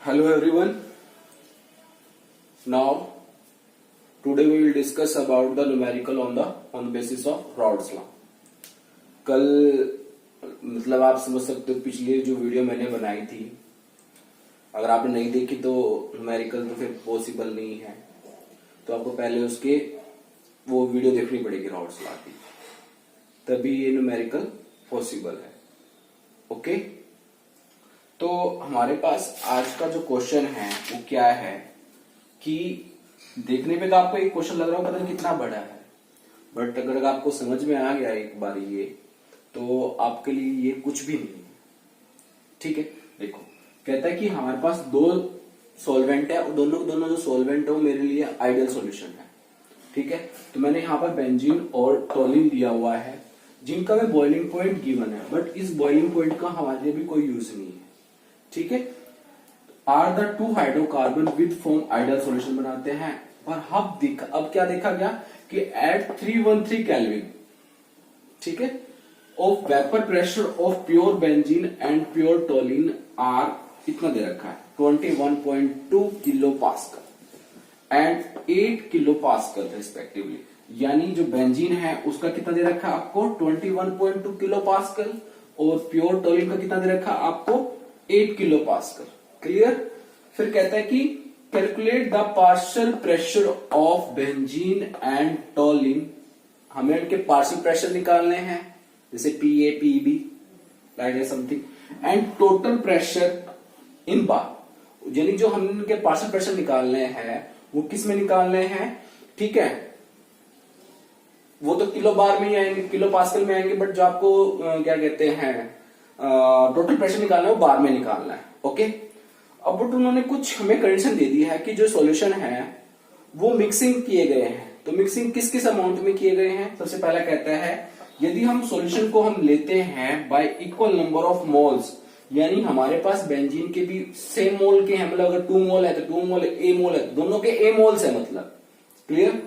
Hello everyone. Now, today we will discuss about the numerical on the basis of Rod's law. कल मतलब आप समझ सकते हो पिछली जो वीडियो मैंने बनाई थी, अगर आपने नहीं देखी तो न्यूमेरिकल तो फिर पॉसिबल नहीं है, तो आपको पहले उसके वो वीडियो देखनी पड़ेगी रॉड्स लॉ की, तभी ये न्यूमेरिकल पॉसिबल है. ओके, तो हमारे पास आज का जो क्वेश्चन है वो क्या है कि देखने पे तो आपको एक क्वेश्चन लग रहा हो पता नहीं कितना बड़ा है, बट अगर आपको समझ में आ गया एक बार ये, तो आपके लिए ये कुछ भी नहीं है. ठीक है, देखो कहता है कि हमारे पास दो सॉल्वेंट है और दोनों जो सॉल्वेंट है वो मेरे लिए आइडियल सॉल्यूशन है. ठीक है, तो मैंने यहाँ पर बेंजीन और टोलिन दिया हुआ है जिनका भी बॉइलिंग पॉइंट गिवन है, बट इस बॉइलिंग पॉइंट का हमारे लिए भी कोई यूज नहीं है. ठीक है, are the two hydrocarbon with form ideal solution बनाते हैं. और अब क्या देखा गया कि एट 313 केल्विन, ठीक है, of vapour pressure of pure benzene and pure toluene are इतना दे रखा है 21.2 kilo pascal and 8 kilo pascal respectively. यानी जो बेंजीन है उसका कितना दे रखा है आपको 21.2 किलो पास्कल और प्योर टोलिन का कितना दे रखा है आपको 8 किलो पास्कल. क्लियर. फिर कहता है कि calculate the partial pressure of benzene and toluene. हमें इनके पार्शियल प्रेशर निकालने हैं जैसे PA PB like something, and total pressure in bar. यानी जो हम इनके पार्शियल प्रेशर निकालने हैं वो किस में निकालने हैं. ठीक है, वो तो किलो बार में ही आएंगे, किलो पास्कल में आएंगे, बट जो आपको क्या कहते हैं टोटल प्रेशर निकालना है वो बार में निकालना है. ओके, अब बट उन्होंने कुछ हमें कंडीशन दे दी है कि जो सॉल्यूशन है वो मिक्सिंग किए गए हैं. तो मिक्सिंग किस किस अमाउंट में किए गए हैं. सबसे पहला कहता है यदि हम सॉल्यूशन को हम लेते हैं by equal number of moles, यानी हमारे पास बेंजीन के भी सेम मोल के हैं, मतलब अगर 2 मोल है तो 2 मोल, ए मोल है तो दोनों के ए मोल्स है, मतलब क्लियर.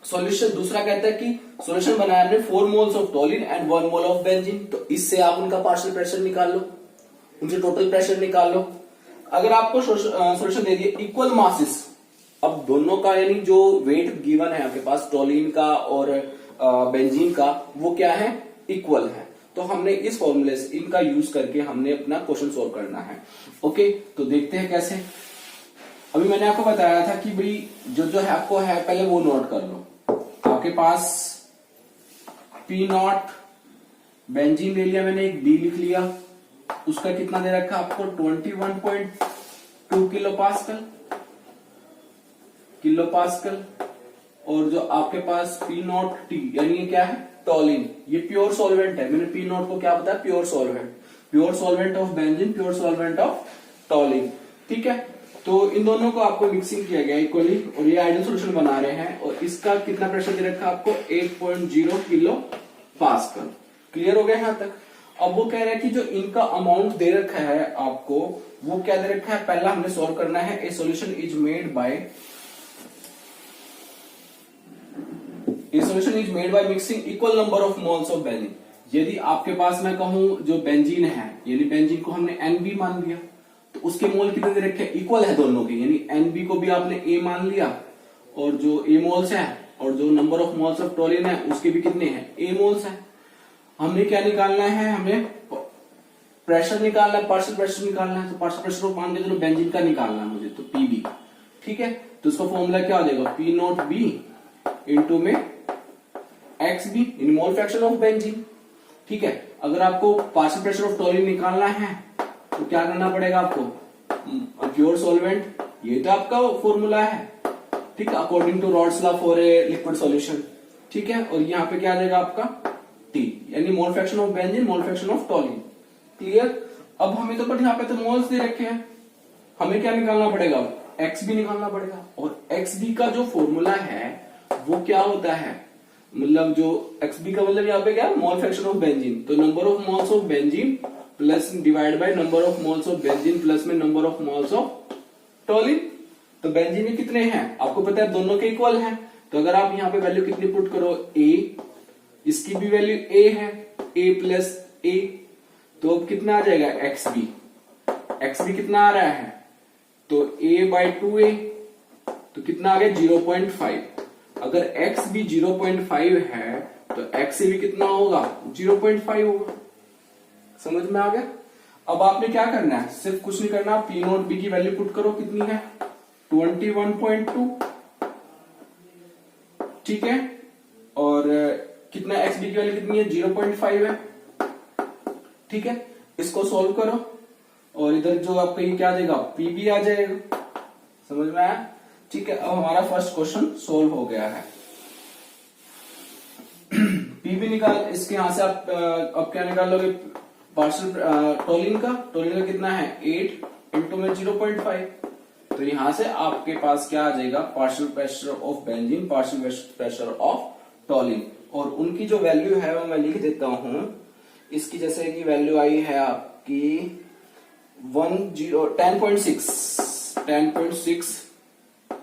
सॉल्यूशन दूसरा कहता है कि सॉल्यूशन बनाया हमने 4 moles of toluene and 1 mole of benzene, तो इससे आप उनका पार्शियल प्रेशर निकाल लो, उनसे टोटल प्रेशर निकाल लो. अगर आपको सॉल्यूशन दे दिए इक्वल मासेस, अब दोनों का यानी जो वेट गिवन है आपके पास टोलिन का और बेंजीन का वो क्या है इक्वल है, तो हमने इस फॉर्मूले से इनका यूज करके हमने अपना क्वेश्चन सोल्व करना है. ओके, तो देखते हैं कैसे. अभी मैंने आपको बताया था कि भाई जो है आपको है पहले वो नोट कर लो. आपके पास पी नॉट बेंजीन ले लिया मैंने, एक बी लिख लिया, उसका कितना दे रखा आपको 21.2 किलो पास्कल. और जो आपके पास पी नॉट टी यानी ये क्या है टोलिन, ये प्योर सॉल्वेंट है. मैंने पी नॉट को क्या बताया pure solvent of benzene, pure solvent of toluene. ठीक है, तो इन दोनों को आपको मिक्सिंग किया गया इक्वली और ये आइडियल सॉल्यूशन बना रहे हैं. और इसका कितना प्रेशर दे रखा आपको 8.0 किलो पास्कल. क्लियर हो गया यहां तक. अब वो कह रहा है कि जो इनका अमाउंट दे रखा है आपको वो क्या दे रखा है, पहला हमने सॉल्व करना है. ए solution is made by mixing equal number of moles of benzene. यदि आपके पास मैं कहूं जो बेंजीन है, यानी बेंजीन को हमने एनबी मान लिया, तो उसके मोल कितने दे रखे इक्वल है दोनों के, यानी एनबी को भी आपने ए मान लिया और जो ए मोल्स है और जो number of moles of toluene है उसके भी कितने हैं ए मोल्स है. हमने क्या निकालना है, हमें प्रेशर निकालना है, पार्शियल प्रेशर निकालना है. तो पार्शियल प्रेशर को मान के चलो बेंजीन का निकालना है मुझे, तो पीबी. ठीक है, तो इसका फॉर्मूला क्या हो जाएगा पी नॉट बी इंटू में X be in mole fraction of benzene. ठीक है, अगर आपको पार्शियल प्रेशर ऑफ टोलिन निकालना है तो क्या करना पड़ेगा आपको प्योर सॉल्वेंट, ये तो आपका फॉर्मूला है. ठीक है, according to Raoult's law for a liquid solution. ठीक है, और यहाँ पे क्या आ जाएगा आपका टी, यानी मोल fraction of benzene, mole fraction of toluene. Clear. अब हमें तो बट यहाँ पे तो मोल्स दे रखे हैं, हमें क्या निकालना पड़ेगा एक्स बी निकालना पड़ेगा. और एक्स बी का जो फॉर्मूला है वो क्या होता है, मतलब जो एक्स बी का मतलब यहाँ पे क्या मोल फ्रैक्शन ऑफ बेंजीन, तो number of moles of benzene plus divide by number of moles of benzene plus में number of moles of toluene. तो बेंजीन में कितने हैं आपको पता है दोनों के इक्वल हैं, तो अगर आप यहाँ पे वैल्यू कितनी पुट करो ए, इसकी भी वैल्यू ए है, ए प्लस ए, तो अब कितना आ जाएगा एक्स बी कितना आ रहा है तो a/2a तो कितना आ गया 0.5। अगर x भी 0.5 है तो x से भी कितना होगा 0.5 होगा। समझ में आ गया। अब आपने क्या करना है, सिर्फ कुछ नहीं करना, P नोट B की वैल्यू पुट करो, कितनी है 21.2, ठीक है। और कितना XB की वैल्यू कितनी है 0.5 है, ठीक है। इसको सॉल्व करो और इधर जो आपका ये क्या आ जाएगा PB आ जाएगा। समझ में आया, ठीक है। अब हमारा फर्स्ट क्वेश्चन सोल्व हो गया है। PB निकाल, इसके यहां से आप अब क्या निकालोगे, पार्शियल टोलिन का कितना है 8 इंटू में 0.5, तो यहां से आपके पास क्या आ जाएगा partial pressure of benzene, partial pressure of toluene. और उनकी जो वैल्यू है वो मैं लिख देता हूं। इसकी जैसे कि वैल्यू आई है आपकी 10.6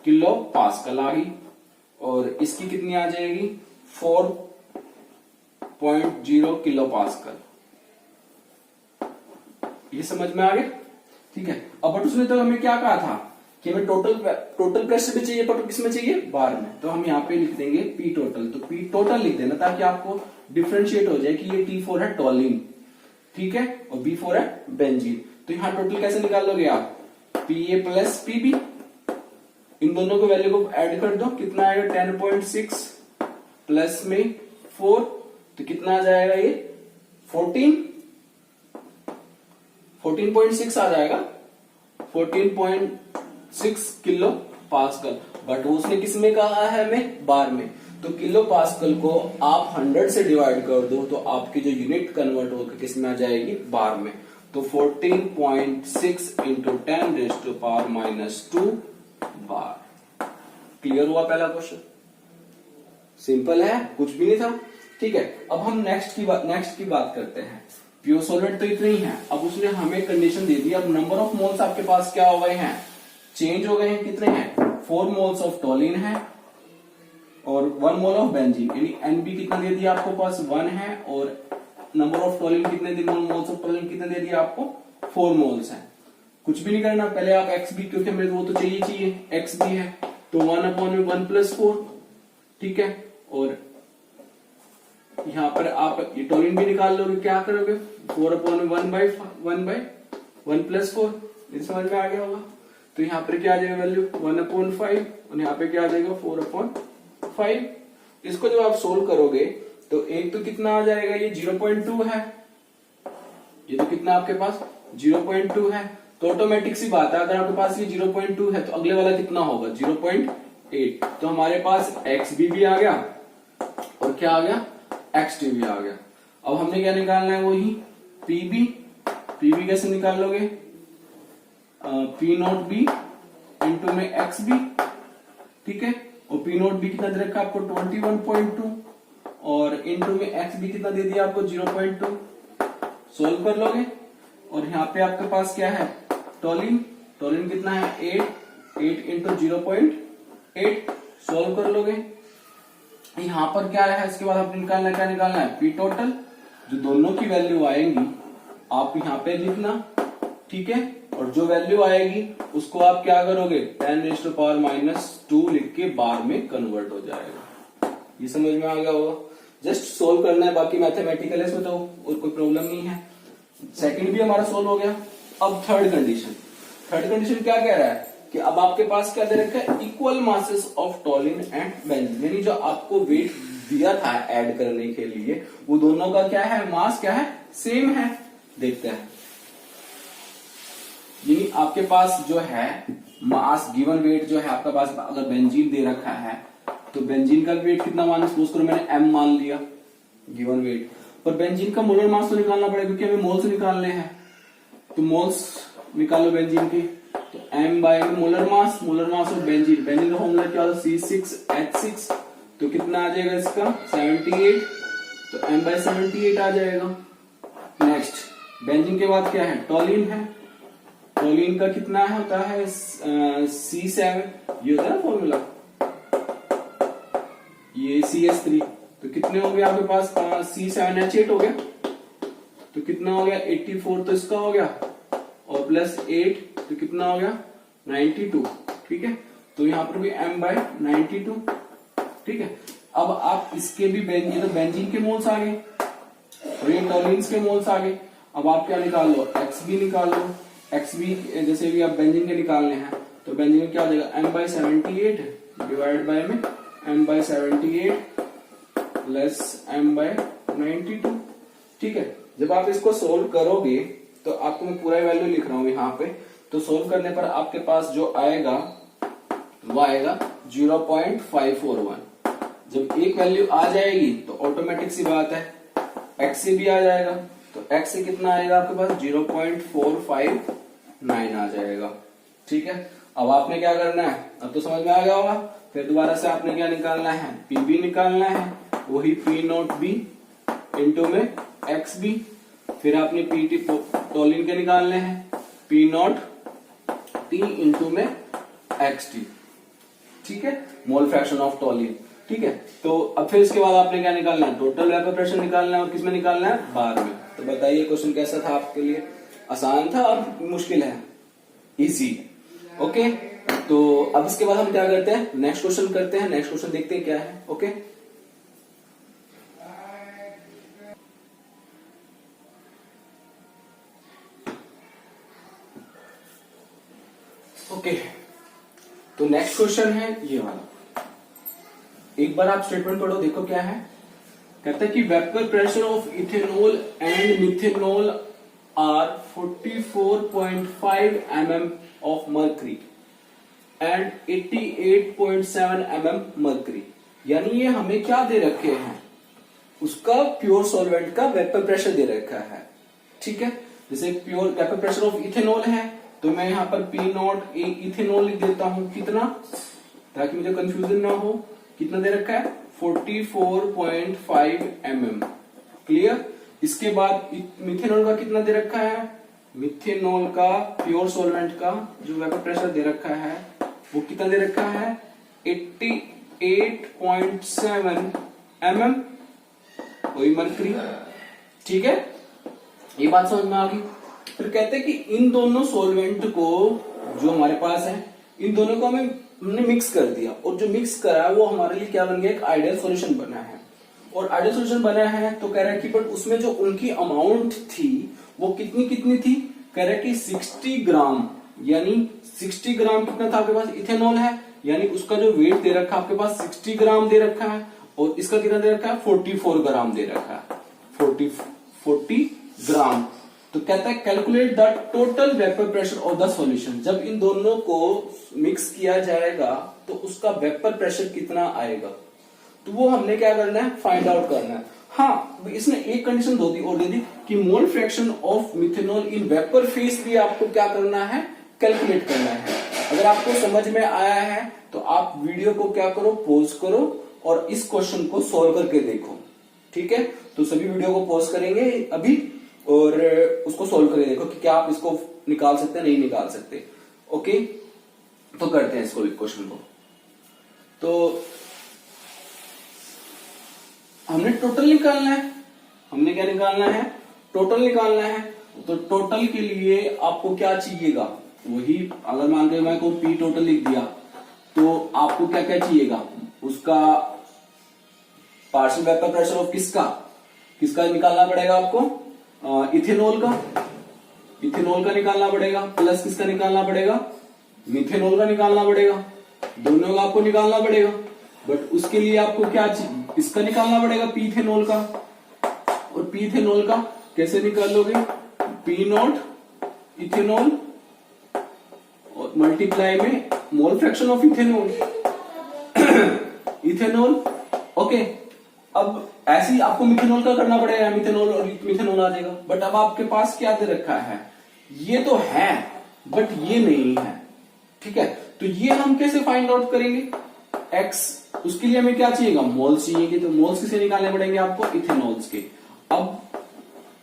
किलो पास्कल आ गई, और इसकी कितनी आ जाएगी 4.0 किलो पास्कल। ये समझ में आ गया, ठीक है। अब बट उसने तो हमें क्या कहा था कि हमें टोटल प्रेशर भी चाहिए, बट किसमें चाहिए बार में, तो हम यहाँ पे लिख देंगे P टोटल। तो P टोटल लिख देना ताकि आपको डिफरेंशिएट हो जाए कि ये T4 है टोलिन, ठीक है, और B4 है बेंजीन। तो यहाँ टोटल कैसे निकालोगे आप, PA प्लस PB, इन दोनों को वैल्यू को ऐड कर दो, कितना आएगा 10.6 प्लस में 4, तो कितना आ जाएगा ये 14.6 आ जाएगा, 14.6 किलो पास्कल। बट उसने किस में कहा है हमें बार में, तो किलो पास्कल को आप 100 से डिवाइड कर दो तो आपकी जो यूनिट कन्वर्ट होकर किस में आ जाएगी बार में। तो 14.6 इंटू 10⁻⁻² बार। क्लियर हुआ पहला क्वेश्चन, सिंपल है, कुछ भी नहीं था, ठीक है। अब हम नेक्स्ट की बात करते हैं। प्योर सॉल्वेंट तो इतने ही है। अब उसने हमें कंडीशन दे दी, अब नंबर ऑफ मोल्स आपके पास क्या हो गए हैं, चेंज हो गए हैं। कितने हैं 4 मोल्स ऑफ टोलिन है और 1 मोल ऑफ बेंजीन, यानी NB कितना दे दिया आपको पास 1 है, और नंबर ऑफ टोलिन कितने दे, मोल्स ऑफ टोलिन कितने दे दिया आपको 4 मोल्स है। कुछ भी नहीं करना, पहले आप XB, क्योंकि हमें वो तो चाहिए XB है, तो 1/1+4, ठीक है। और यहां पर आप ये टोलिन भी निकाल लोगे, क्या करोगे 4/1/1+4, ये समझ में आ गया होगा। तो यहाँ पर क्या आ जाएगा वैल्यू 1/5, और यहाँ पे क्या आ जाएगा 4/5। इसको जब आप सोल्व करोगे तो एक तो कितना आ जाएगा, ये 0.2 है, ये तो कितना आपके पास 0.2 है, तो ऑटोमेटिक सी बात है, अगर आपके पास ये 0.2 है तो अगले वाला कितना होगा 0.8। तो हमारे पास XB भी आ गया और क्या आ गया XT भी आ गया। अब हमने क्या निकालना है, वही PB कैसे निकाल लोगे, P नोट B इंटू में XB, ठीक है। और P नोट B कितना दे रखा आपको 21.2, और इंटू में XB कितना दे दिया आपको 0.2। सोल्व कर लोगे और यहाँ पे आपके पास क्या है टोलिन कितना है 8 इंटू 0.8। सोल्व कर लोगे, यहाँ पर क्या है, इसके बाद आपको निकालना है P टोटल, जो दोनों की वैल्यू आएंगी आप यहाँ पे लिखना, ठीक है। और जो वैल्यू आएगी उसको आप क्या करोगे 10⁻⁻² लिख के बार में कन्वर्ट हो जाएगा। ये समझ में आ गया होगा, जस्ट सोल्व करना है, बाकी मैथमेटिकल इसमें तो और कोई प्रॉब्लम नहीं है। सेकंड भी हमारा सोल्व हो गया। अब थर्ड कंडीशन क्या कह रहा है कि अब आपके पास क्या दे रखा है, equal masses of toluene and benzene, यानी जो आपको वेट दिया था ऐड करने के लिए वो दोनों का क्या है, मास क्या है, सेम है। देखते हैं, यानी आपके पास जो है मास गिवन वेट जो है आपका पास, अगर बेंजीन दे रखा है तो बेंजीन का वेट कितना मान, सपोज करो मैंने M मान लिया गिवन वेट, पर बेंजीन का मोलर मास तो निकालना पड़ेगा क्योंकि हमें मोल्स निकालने हैं। तो मोल्स निकालो बेंजीन के, तो M by molar mass of benzene का फॉर्मूला क्या होता है C6H6, तो कितना आ जाएगा इसका 78, तो M बाय 78 आ जाएगा। नेक्स्ट बेंजीन के बाद क्या है, टोलिन है, टोलिन का कितना है होता है C7, ये होता है ना फॉर्मूला, ये CS3, तो कितने हो गए आपके पास C7H8 हो गया, तो कितना हो गया 84, तो इसका हो गया, और +8 तो कितना हो गया 92, ठीक है। तो यहाँ पर भी m/92, ठीक है। अब आप इसके भी ये तो बेंजीन के मोल्स आ गए और ये टॉलिन्स के मोल्स आ गए। अब आप क्या निकाल लो, XB निकाल लो। XB जैसे भी आप बेंजीन के निकालने हैं तो बेंजीन में क्या हो जाएगा, m/78 डिवाइड बाय में m/78 प्लस m/92, ठीक है। जब आप इसको सोल्व करोगे तो आपको मैं पूरा वैल्यू लिख रहा हूं यहाँ पे, तो सोल्व करने पर आपके पास जो आएगा वो आएगा 0.541। जब एक वैल्यू आ जाएगी तो ऑटोमेटिक सी बात है x से भी आ जाएगा, तो x से कितना आएगा आपके पास 0.459 आ जाएगा, ठीक है। अब आपने क्या करना है, अब तो समझ में आ गया होगा। फिर दोबारा से आपने क्या निकालना है, PB निकालना है, वही P0B इंटू में XB। फिर आपने PT टोलिन के निकालने हैं, P0T इंटू में XT, ठीक है, मोल फ्रैक्शन ऑफ टोलिन, ठीक है। तो अब फिर इसके बाद आपने क्या निकालना है, टोटल वेपर प्रेशर निकालना है, और किसमें निकालना है, बार में। तो बताइए क्वेश्चन कैसा था आपके लिए, आसान था और मुश्किल है, इजी, ओके। तो अब इसके बाद हम क्या करते हैं, नेक्स्ट क्वेश्चन करते हैं। नेक्स्ट क्वेश्चन देखते हैं क्या है, ओके। ओके, तो नेक्स्ट क्वेश्चन है ये वाला। एक बार आप स्टेटमेंट पढ़ो, देखो क्या है। कहता है कि vapour pressure of ethanol and methanol are 44.5 mm of mercury and 88.7 mm mercury. यानी ये हमें क्या दे रखे हैं, उसका प्योर सॉल्वेंट का वेपर प्रेशर दे रखा है, ठीक है। जैसे pure vapour pressure of ethanol है तो मैं यहाँ पर P0 इथेनॉल लिख देता हूं, कितना, ताकि मुझे कंफ्यूजन ना हो। कितना दे रखा है, 44.5 mm, क्लियर। इसके बाद मिथेनॉल का कितना दे रखा है, मिथेनॉल का प्योर सॉल्वेंट का जो वेपर प्रेशर दे रखा है वो कितना दे रखा है, 88.7 mm, वही मरकरी, ठीक है। ये बात समझ में आ गई। फिर कहते हैं कि इन दोनों सॉल्वेंट को जो हमारे पास है, इन दोनों को हमने मिक्स कर दिया, और जो मिक्स करा वो हमारे लिए क्या बन गया, एक आइडियल सॉल्यूशन बना है। और आइडियल सॉल्यूशन बना है तो कह रहा है कि बट उसमें जो उनकी अमाउंट थी वो कितनी थी, कह रहा है कि 60 ग्राम, यानी 60 ग्राम कितना था आपके पास, इथेनॉल है, यानी उसका जो वेट दे रखा है आपके पास 60 ग्राम दे रखा है, और इसका कितना दे रखा है, 44 ग्राम दे रखा है, 40 ग्राम। तो कहता है calculate the total vapour pressure of the solution. जब इन दोनों को मिक्स किया जाएगा तो उसका वेपर प्रेशर कितना आएगा, तो वो हमने क्या करना है, फाइंड आउट करना है। हाँ, इसने एक कंडीशन दे दी कि मोल fraction of methanol in vapour phase भी आपको क्या करना है, कैलकुलेट करना है। अगर आपको समझ में आया है तो आप वीडियो को क्या करो, पॉज करो और इस क्वेश्चन को सोल्व करके देखो, ठीक है। तो सभी वीडियो को पॉज करेंगे अभी और उसको सोल्व करके देखो कि क्या आप इसको निकाल सकते हैं, नहीं निकाल सकते, ओके। तो करते हैं इसको, क्वेश्चन को। तो हमने टोटल निकालना है, हमने क्या निकालना है, टोटल निकालना है। तो टोटल के लिए आपको क्या चाहिएगा, वही अगर मान के मैं को पी टोटल लिख दिया तो आपको क्या क्या चाहिएगा, उसका पार्शियल वेपर प्रेशर ऑफ किसका निकालना पड़ेगा आपको, इथेनॉल का निकालना पड़ेगा, प्लस किसका निकालना पड़ेगा, मिथेनॉल का निकालना पड़ेगा, दोनों का आपको निकालना पड़ेगा। बट उसके लिए आपको क्या इसका निकालना पड़ेगा, पीथेनॉल का। और पीथेनॉल का कैसे निकालोगे, P0 इथेनॉल और मल्टीप्लाई में मोल फ्रैक्शन ऑफ इथेनॉल, ओके। अब ऐसे ही आपको मिथेनॉल का करना पड़ेगा, मिथेनॉल और मिथेनॉल आ जाएगा। बट अब आपके पास क्या दे रखा है, ये तो है बट ये नहीं है, ठीक है। तो ये हम कैसे फाइंड आउट करेंगे, x, उसके लिए हमें क्या चाहिएगा, मोल्स चाहिए। तो मोल्स किसे निकालने पड़ेंगे आपको, इथेनॉल्स के। अब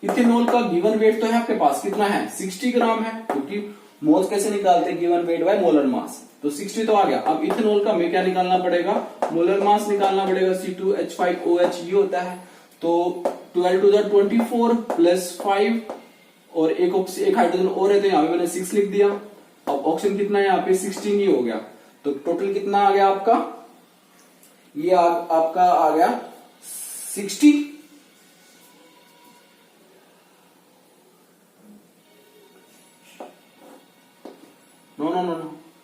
इथेनॉल का गिवन वेट तो है आपके पास, कितना है, 60 ग्राम है, क्योंकि मोल्स कैसे निकालते हैं, given weight by molar mass. तो 60 तो आ गया। अब इथेनॉल का हमें क्या निकालना पड़ेगा, मोलर मास निकालना पड़ेगा, C2H5OH ये होता है। तो 12 to the 24 प्लस 5 और एक हाइड्रोजन और है तो यहाँ पे मैंने 6 लिख दिया। अब ऑक्सीजन कितना है यहाँ पे 16 ही हो गया, तो टोटल कितना आ गया आपका, ये आपका आ गया 60। नो नो नो नो,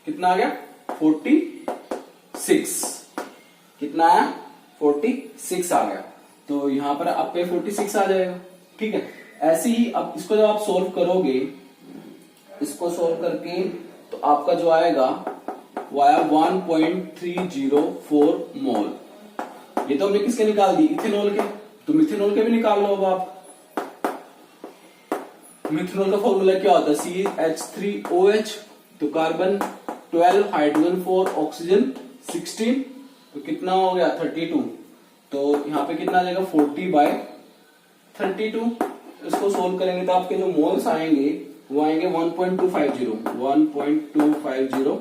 कितना आ गया 46, कितना आया 46 आ गया, तो यहां पर आपके 46 आ जाएगा। ठीक है, ऐसे ही अब इसको जब आप सोल्व करोगे, इसको सोल्व करके तो आपका जो आएगा वो आया 1.304 मोल। ये तो हमने किसके निकाल दी, इथेनॉल के, तो मिथेनॉल के भी निकाल लो अब आप। मिथेनॉल का फॉर्मूला क्या होता है, CH3OH, तो कार्बन 12, हाइड्रोजन 4, ऑक्सीजन 16, तो कितना हो गया 32, तो यहाँ पे कितना आ जाएगा 40/32। इसको सोल्व करेंगे तो आपके जो मोल्स आएंगे वो आएंगे 1.250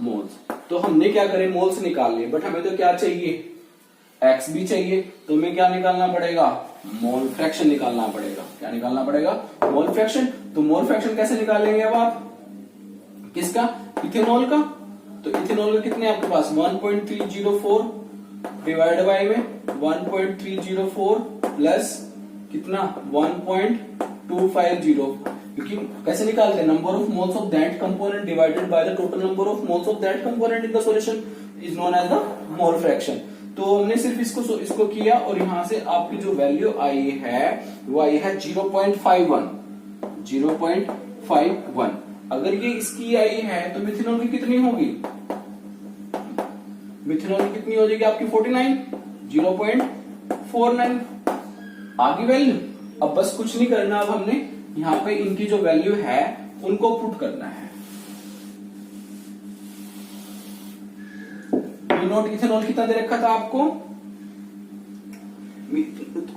मोल्स। तो हमने क्या करें, मोल्स निकाल लिए, बट हमें तो क्या चाहिए, एक्स भी चाहिए, तो हमें क्या निकालना पड़ेगा, मोल फ्रैक्शन निकालना पड़ेगा। क्या निकालना पड़ेगा, मोल फ्रैक्शन। तो मोल फ्रैक्शन कैसे निकालेंगे अब आप, किसका, इथेनॉल का। तो इथेनॉल का कितने आपके पास 1.304 डिवाइड बाय में 1.304 प्लस कितना 1.250, क्योंकि कैसे निकालते हैं, number of moles of that component divided by the total number of moles of that component in the solution is known as the mole fraction. तो हमने सिर्फ इसको किया और यहां से आपकी जो वैल्यू आई है वो आई है 0.51। अगर ये इसकी आई है तो मिथेनॉल की कितनी होगी, मिथेनॉल की कितनी हो जाएगी आपकी 49, 0.49 आगे वैल्यू। अब बस कुछ नहीं करना, अब हमने यहाँ पे इनकी जो वैल्यू है उनको पुट करना है। नोट इथेनॉल कितना दे रखा था आपको,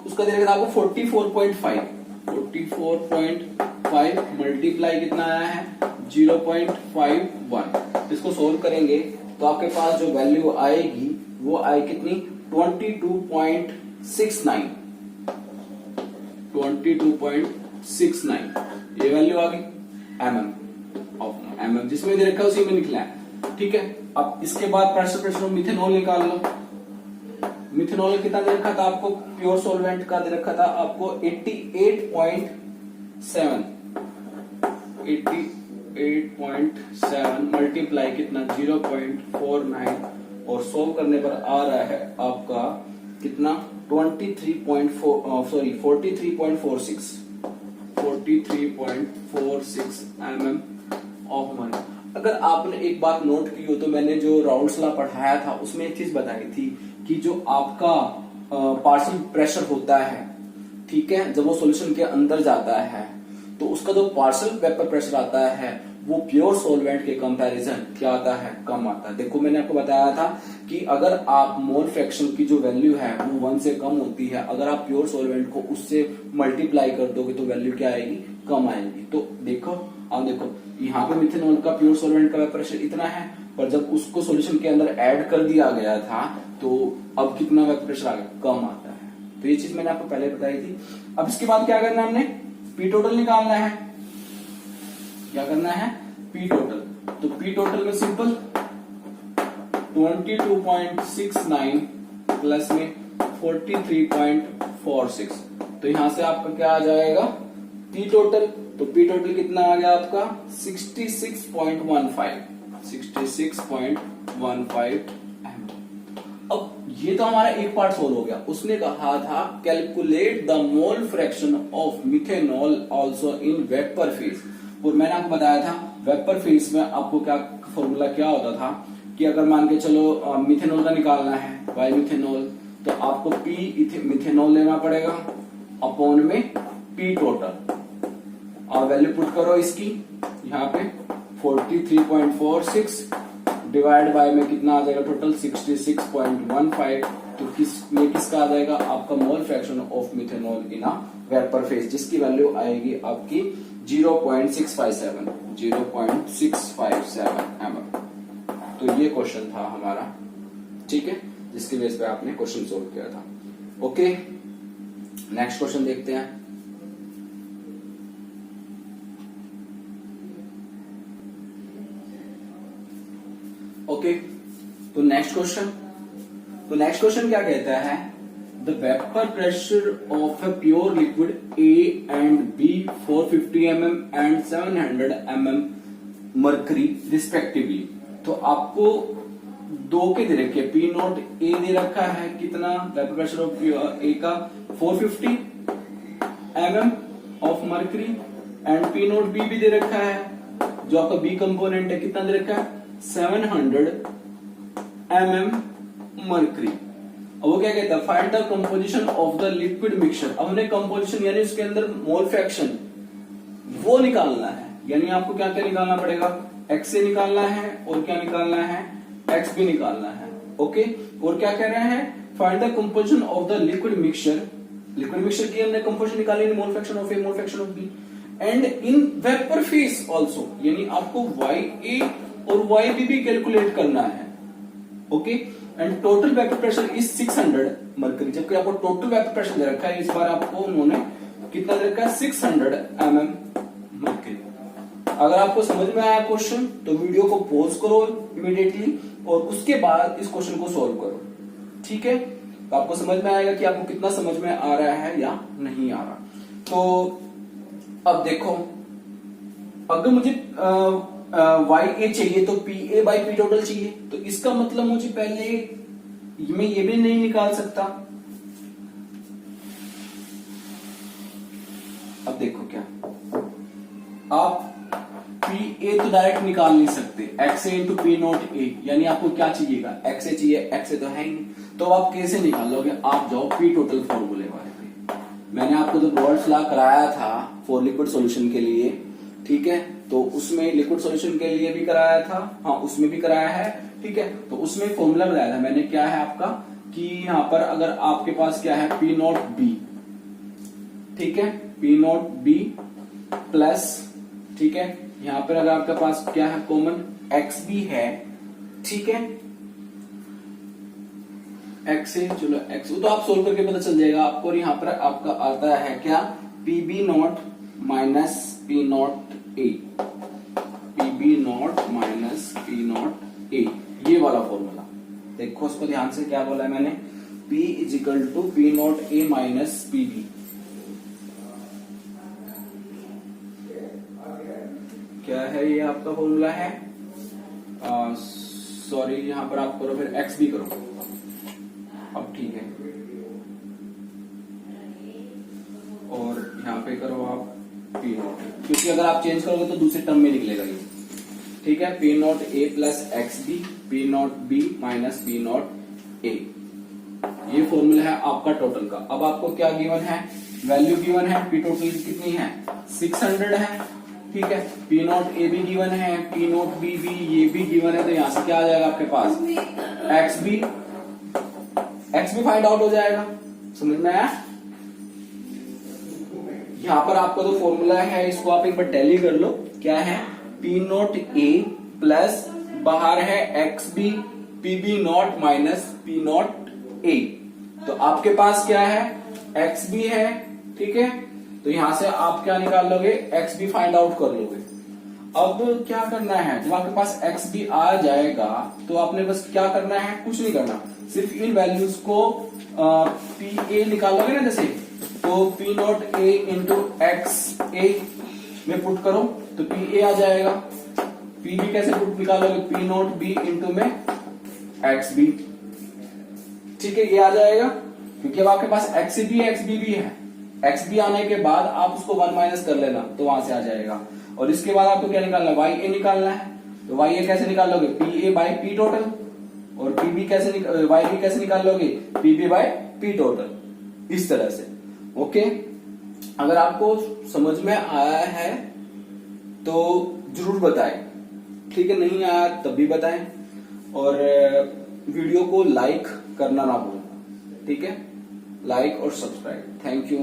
उसका दे रखा था आपको 44.5 मल्टीप्लाई कितना आया है 0.51। इसको सोल्व करेंगे तो आपके पास जो वैल्यू आएगी वो आए कितनी 22.69, ये वैल्यू आ गई mm, जिसमें दे रखा है उसी में निकला है। ठीक है, अब इसके बाद प्रेशर मिथेनॉल निकाल लो। मिथेनॉल कितना दे रखा था आपको, प्योर सॉल्वेंट का दे रखा था आपको 88.7 मल्टीप्लाई कितना 0.49 और सोल्व करने पर आ रहा है आपका कितना 43.46 mm ऑफ मनी। अगर आपने एक बात नोट की हो तो मैंने जो राउल्स लॉ पढ़ाया था उसमें एक चीज बताई थी कि जो आपका पार्शियल प्रेशर होता है, ठीक है, जब वो सॉल्यूशन के अंदर जाता है तो उसका जो पार्शियल वेपर प्रेशर आता है वो प्योर सॉल्वेंट के कंपैरिजन क्या आता है, कम आता है। देखो मैंने आपको बताया था कि अगर आप मोल फ्रैक्शन की जो वैल्यू है वो 1 से कम होती है, अगर आप प्योर सॉल्वेंट को उससे मल्टीप्लाई कर दोगे तो वैल्यू क्या आएगी, कम आएगी। तो देखो अब देखो यहाँ पे मिथेनॉल का प्योर सॉल्वेंट का वेपर प्रेशर इतना है, पर जब उसको सॉल्यूशन के अंदर ऐड कर दिया गया था तो अब कितना वेपर प्रेशर आ गया, कम आता है। तो ये चीज मैंने आपको पहले बताई थी। अब इसके बाद क्या करना है, हमने पी टोटल निकालना है। क्या करना है, पी टोटल। तो पी टोटल में सिंपल 22.69 प्लस में 43.46, तो यहां से आपका क्या आ जाएगा पी टोटल। तो पी टोटल कितना आ गया आपका 66.15 अब ये तो हमारा एक पार्ट सोल्व हो गया। उसने कहा था calculate the mole fraction of methanol also in vapour phase, और मैंने आपको बताया था वेपर फेज में आपको क्या फॉर्मूला क्या होता था कि अगर मान के चलो मिथेनॉल का निकालना है वाई मिथेनॉल, तो आपको पी मिथेनॉल लेना पड़ेगा अपॉन में पी टोटल, और वैल्यू पुट करो इसकी यहाँ पे 43.46 डिवाइड बाय में कितना आ जाएगा टोटल 66.15, तो ये किसका आ जाएगा आपका मोल fraction of methanol in a vapour phase, जिसकी वैल्यू आएगी आपकी 0.657 mm। तो ये क्वेश्चन था हमारा, ठीक है, जिसके बेस पे आपने क्वेश्चन सोल्व किया था। ओके, नेक्स्ट क्वेश्चन देखते हैं। ओके, तो नेक्स्ट क्वेश्चन क्या कहता है, the vapour pressure of a pure liquid A and B 450 mm and 700 mm mercury respectively. तो आपको दो के दे रखे, पी नॉट ए दे रखा है कितना, वेपर प्रेशर ऑफ ए का 450 mm of mercury, and P not be भी दे रखा है जो आपका बी कंपोनेंट है, कितना दे रखा है 700 mm मर्करी। अब वो क्या कहता है, find the composition of the liquid mixture. अब हमने कंपोजिशन यानी उसके अंदर मोल फ्रैक्शन वो निकालना है, यानी आपको क्या क्या निकालना पड़ेगा, एक्स से निकालना है और क्या निकालना है, एक्स भी निकालना है। ओके, और क्या कह रहे हैं, find the composition of the liquid mixture. Liquid mixture की हमने कंपोजिशन निकाली, mole fraction of A, mole fraction of B, and in vapour phase also, यानी आपको वाई ए और वाई बी भी कैलकुलेट करना है। Okay, and total vapour pressure is 600 mercury, जबकि आपको टोटल वेपर प्रेशर दे रखा है, इस बार आपको उन्होंने कितना दे रखा है 600 mm मर्करी। अगर आपको समझ में आया क्वेश्चन तो वीडियो को पॉज करो इमीडिएटली और उसके बाद इस क्वेश्चन को सॉल्व करो, ठीक है। तो आपको समझ में आएगा कि आपको कितना समझ में आ रहा है या नहीं आ रहा। तो अब देखो, अगर मुझे वाई ए चाहिए तो P A by P total चाहिए, तो इसका मतलब मुझे पहले मैं ये भी नहीं निकाल सकता। अब देखो क्या, आप पी ए तो डायरेक्ट निकाल नहीं सकते, x A into P not a, यानी आपको क्या चाहिएगा, एक्स ए चाहिए, एक्स ए तो है ही नहीं, तो आप कैसे निकाल लोगे, आप जाओ पी टोटल फॉर्मूले वाले पे। मैंने आपको जो बोल्ट्स लॉ कराया था फॉर लिक्विड सॉल्यूशन के लिए, ठीक है, तो उसमें लिक्विड सॉल्यूशन के लिए भी कराया था, हाँ उसमें भी कराया है, ठीक है। तो उसमें फॉर्मूला बताया था मैंने, क्या है आपका कि यहाँ पर अगर आपके पास क्या है पी नॉट बी, ठीक है, पी नॉट बी प्लस, ठीक है, यहाँ पर अगर आपके पास क्या है कॉमन एक्स बी है, ठीक है, एक्स से चलो एक्स तो आप सोल्व करके पता चल जाएगा आपको। और यहाँ पर आपका आता है क्या, P B nought minus P not A, P B nought minus P not A, ये वाला फॉर्मूला देखो, उसको ध्यान से क्या बोला है मैंने, P is equal to P not A minus P B, क्या है ये आपका फॉर्मूला है, सॉरी यहां पर आप करो फिर एक्स भी करो, अब ठीक है, और यहां पे करो आप पी नॉट, क्योंकि अगर आप चेंज करोगे तो दूसरे टर्म में निकलेगा ये, ठीक है, P not A plus X B, P not B minus P not A, ये फॉर्मूला है आपका टोटल का। अब आपको क्या गिवन है, वैल्यू गिवन है, पी टोटल कितनी है 600 है, ठीक है, पी नॉट ए भी गिवन है, पी नॉट बी भी ये भी गिवन है, तो यहां से क्या आ जाएगा आपके पास एक्स बी फाइंड आउट हो जाएगा, समझ में आया। यहां पर आपका जो फॉर्मूला है इसको आप एक बार टैली कर लो, क्या है पी नॉट ए प्लस बाहर है X B, P B nought minus P not A, तो आपके पास क्या है एक्स बी है, ठीक है, तो यहां से आप क्या निकाल लोगे, एक्स बी फाइंड आउट कर लोगे। अब क्या करना है, जब आपके पास एक्स बी आ जाएगा तो आपने बस क्या करना है, कुछ नहीं करना, सिर्फ इन वैल्यूज को पी ए निकाल लोगे ना, जैसे तो P not A into X A में पुट करो तो पी ए आ जाएगा, पी बी कैसे पुट निकालोगे, पी नॉट बी इंटू में एक्स बी, ठीक है, ये आ जाएगा, क्योंकि अब आपके पास एक्स बी भी है, एक्स बी आने के बाद आप उसको 1 माइनस कर लेना तो वहां से आ जाएगा। और इसके बाद आपको क्या निकालना है, वाई ए निकालना है, तो वाई ए कैसे निकाल लोगे, P A by P total, और पी बी कैसे वाई बी कैसे निकाल लोगे, P B by P total, इस तरह से। ओके, अगर आपको समझ में आया है तो जरूर बताएं, ठीक है, नहीं आया तब भी बताएं, और वीडियो को लाइक करना ना भूलना, ठीक है, लाइक और सब्सक्राइब। Thank you.